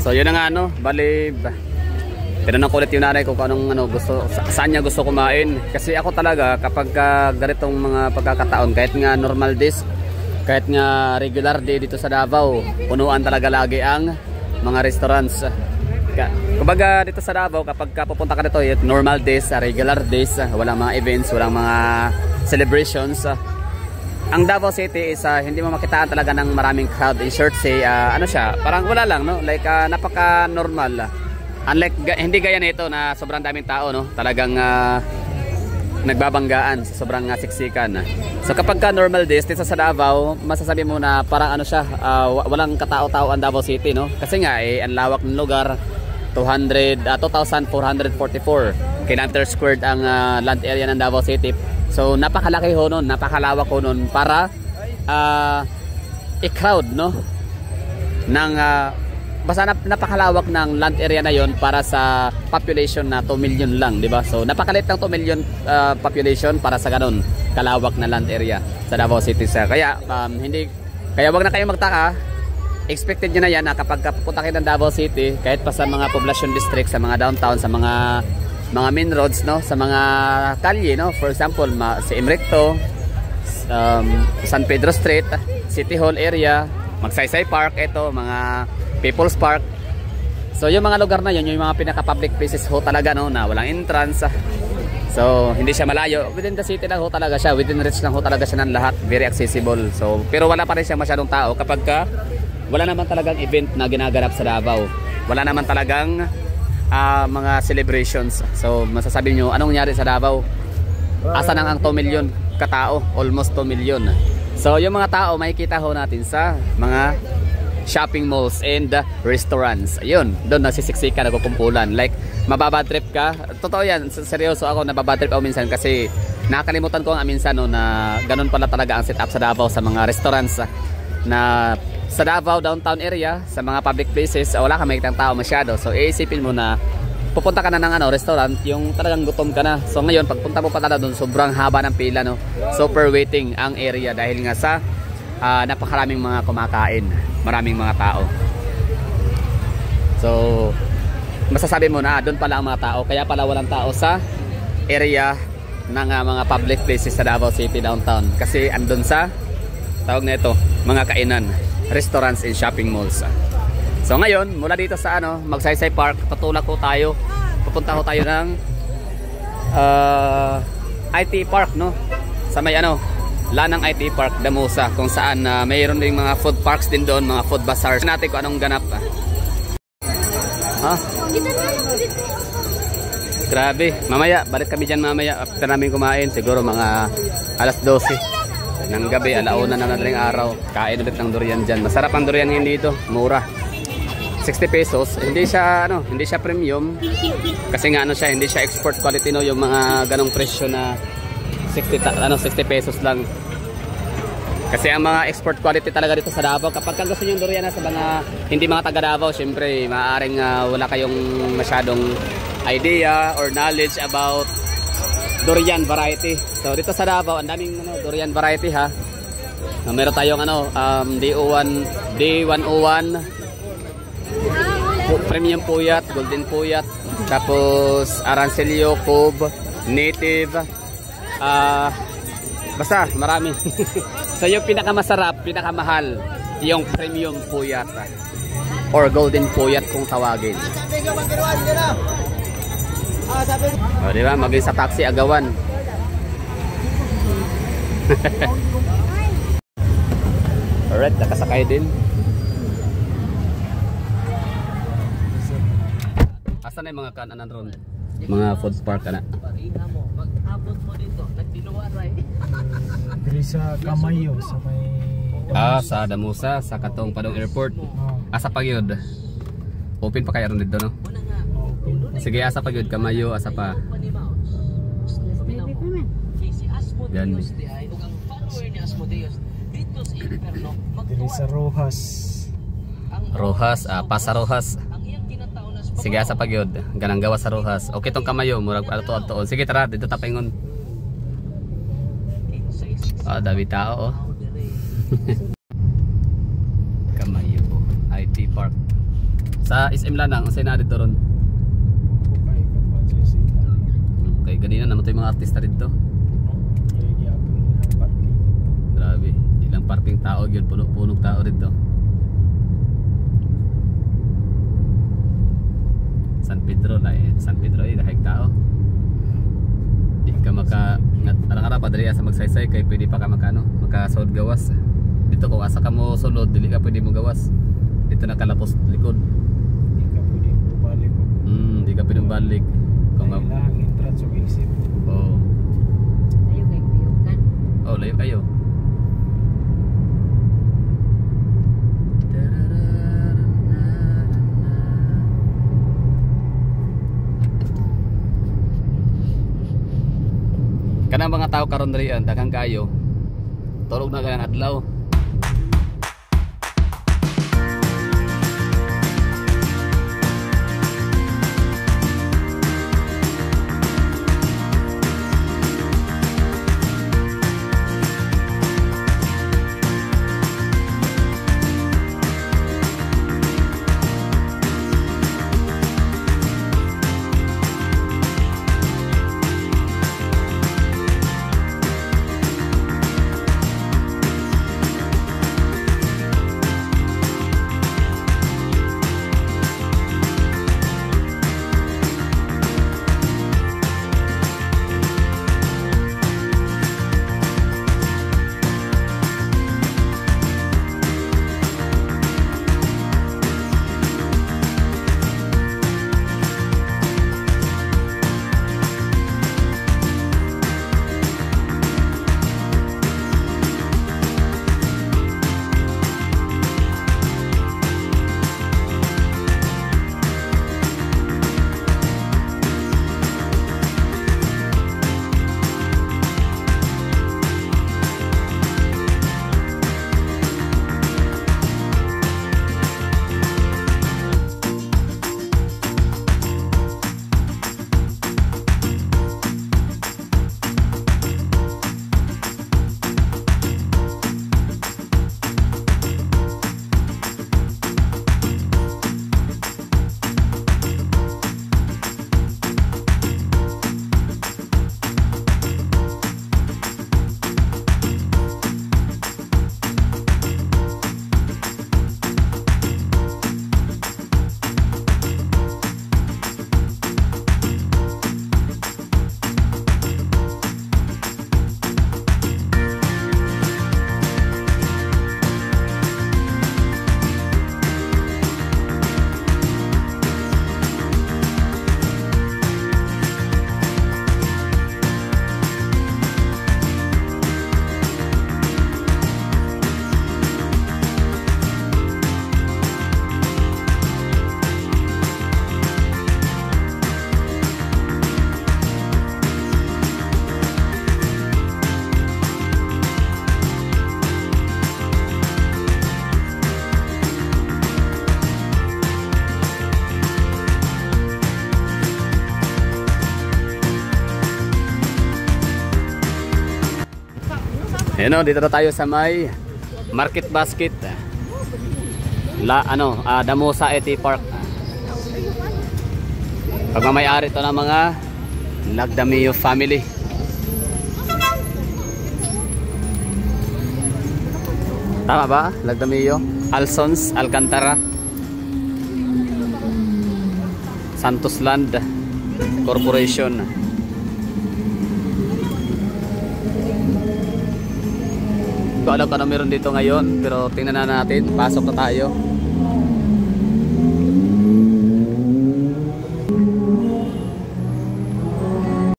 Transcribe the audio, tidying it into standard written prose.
So yun na nga ano, bali tinanong ko ulit yung nanay ko kung anong gusto, saan niya gusto kumain. Kasi ako talaga kapag ganitong mga pagkakataon, kahit nga normal days, kahit nga regular day dito sa Davao, punuan talaga lagi ang mga restaurants. Kumbaga dito sa Davao, kapag pupunta ka dito, normal days, regular days, walang mga events, walang mga celebrations. Ang Davao City is hindi mo makitaan talaga ng maraming crowd. In short say, ano siya, parang wala lang, no? Like napaka normal. Unlike hindi gaya nito na sobrang daming tao, no? Talagang nagbabanggaan sa sobrang siksikan. So kapag ka normal days dito sa Davao, masasabi mo na parang ano siya, walang katao-tao ang Davao City, no? Kasi nga ang lawak ng lugar, 2,444 kilometer squared ang land area ng Davao City. So napakalaki ho nun, napakalawak ho nun para i-crowd, no? Ng basta napakalawak ng land area na yon para sa population na 2 million lang, di ba? So napakalit ng 2 million population para sa ganun kalawak na land area sa Davao City. Kaya wag na kayo magtaka. Expected nyo na yan na kapag pupunta kayo ng Davao City, kahit pa sa mga population district, sa mga downtown, sa mga main roads, no, sa mga kalye, no, for example si Emrecto, San Pedro Street, City Hall area, Magsaysay Park, ito mga People's Park. So yung mga lugar na yun, yung mga pinaka public places ho talaga, no, na walang entrance. So hindi siya malayo, within the city lang ho talaga siya, within reach lang ho talaga siya ng lahat, very accessible. So pero wala pa rin siya masyadong tao kapag wala naman talagang event na ginaganap sa Davao, wala naman talagang mga celebrations. So masasabi nyo, anong nangyari sa Davao? Asa nang ang 2 million katao? Almost 2 million. So yung mga tao makikita ho natin sa mga shopping malls and restaurants. Ayun, doon nasisiksika, nagkukumpulan. Like, mababad trip ka. Totoo yan, seryoso ako, nababad trip ako minsan kasi nakakalimutan ko nga minsan, no, na ganun pala talaga ang setup sa Davao sa mga restaurants na sa Davao downtown area, sa mga public places, wala ka makitang tao masyado. So iisipin mo na pupunta ka na ng restaurant, yung talagang gutom ka na. So ngayon, pagpunta mo pa talaga doon, sobrang haba ng pila, no? Super waiting ang area dahil nga sa napakaraming mga kumakain, maraming mga tao. So masasabi mo na doon pala ang mga tao, kaya pala walang tao sa area ng mga public places sa Davao City downtown, kasi andun sa tawag na ito, mga kainan, restaurants and shopping malls. So ngayon, mula dito sa Magsaysay Park, patulak ko tayo, pupunta ko tayo ng IT Park, no? Sa may Lanang IT Park, Damusa, kung saan mayroon ding mga food parks din doon, mga food bazaars. Natin kung anong ganap. Grabe, mamaya, balik kami dyan mamaya after namin kumain, siguro mga alas 12 ng gabi, alauna na madaling araw. Kain ulit ng durian dyan. Masarap ang durian ngayon dito, mura. 60 pesos, hindi siya hindi siya premium. Kasi nga siya, hindi siya export quality, no, yung mga ganong presyo na 60 pesos lang. Kasi ang mga export quality talaga dito sa Davao, kapag gusto niyo yung durian sa mga hindi mga taga Davao, syempre maaaring wala kayong masyadong idea or knowledge about durian variety. So dito sa Davao, ang daming durian variety, ha. Meron tayong D101 premium puyat, golden puyat, tapos Arancilio, Cove, native, basta marami. So yung pinakamasarap, pinakamahal, yung premium puyat or golden puyat kung tawagin. O diba, maging sa taxi agawan. Alright, nakasakay din. Asan na yung mga kananan ron? Mga food park ka na. Mag-abot mo dito, nagdiluwaray. Dili sa Kamayo, sa may sa Damusa, sa Katong Padong Airport. Asa pagyod. Open pa kayo ron dito, no? Sige, asa pagyod, Kamayo, asa pa. Yan. dili sa Rojas. Rojas, Pasa Rojas. Sige, asa pagyod, ganang gawa sa Rojas. Okay tong Kamayo, murag ato-ato. Sige, tara, dito tapengon. Dami tao, oh. Kamayo, IT Park. Sa SM Lanang, sa na dito ron. Kukay ka pa sa sila. Kay ganina naman to yung mga artista dito. Kaya yapon ng parking dito. Grabe, ilang parking tao yun, puno-punong tao dito. San Pedro na eh, San Pedro eh, dahil tao. Di ka maka, arang-arang padriya sa magsaysay, kay pwede pa ka makasod gawas. Dito kung asa ka mo sulod, dili ka pwede mo gawas. Dito nakalapos likod. Hindi ka pwede bumalik ko. Di ka pwede balik. Kung Kailangan entrance o exit. oh, Ayaw kay Piyukan. oh, layo kayo. Kanang mga tao karon dirian daghang kayo. Tulog na ganang adlaw. Ayan o, dito na tayo sa may Market Basket. Damosa ET Park. Pagmamayari ito ng mga Lagdamio family. Tama ba? Lagdamio, Alsons, Alcantara, Santos Land Corporation. Alam ka na meron dito ngayon, pero tingnan na natin, pasok na tayo.